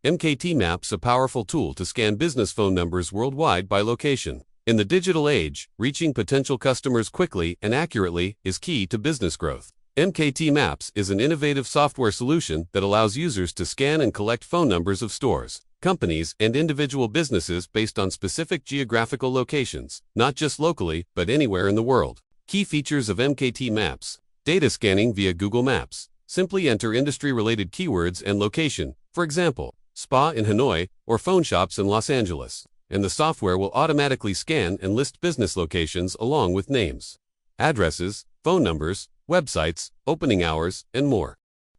MKT Maps, a powerful tool to scan business phone numbers worldwide by location. In the digital age, reaching potential customers quickly and accurately is key to business growth. MKT Maps is an innovative software solution that allows users to scan and collect phone numbers of stores, companies, and individual businesses based on specific geographical locations, not just locally, but anywhere in the world. Key features of MKT Maps: data scanning via Google Maps. Simply enter industry-related keywords and location, for example, spa in Hanoi or phone shops in Los Angeles, and the software will automatically scan and list business locations along with names, addresses, phone numbers, websites, opening hours, and more.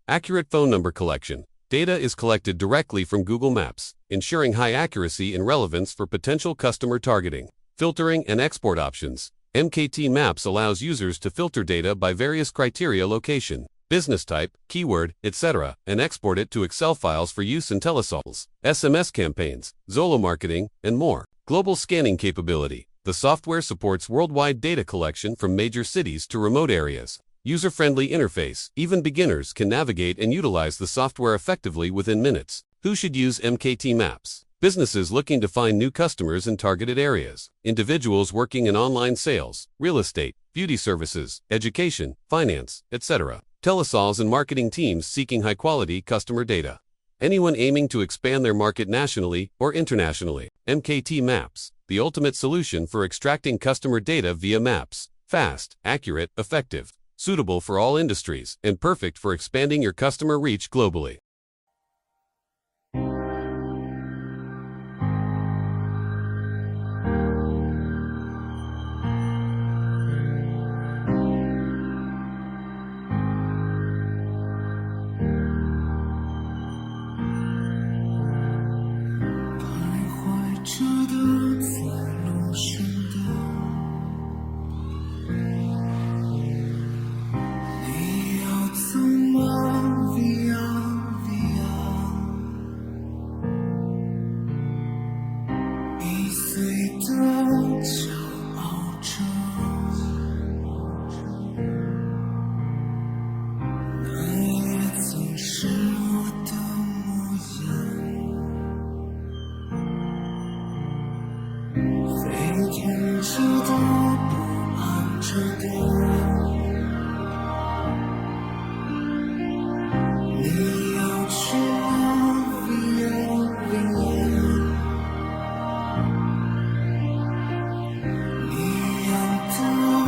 Accurate phone number collection. Data is collected directly from Google Maps, ensuring high accuracy and relevance for potential customer targeting. Filtering and export options. MKT Maps allows users to filter data by various criteria: location, business type, keyword, etc., and export it to Excel files for use in telesales, SMS campaigns, Zolo marketing, and more. Global scanning capability. The software supports worldwide data collection from major cities to remote areas. User-friendly interface. Even beginners can navigate and utilize the software effectively within minutes. Who should use MKT Maps? Businesses looking to find new customers in targeted areas. Individuals working in online sales, real estate, beauty services, education, finance, etc. Telesales and marketing teams seeking high-quality customer data. Anyone aiming to expand their market nationally or internationally. MKT Maps, the ultimate solution for extracting customer data via maps. Fast, accurate, effective. Suitable for all industries, and perfect for expanding your customer reach globally.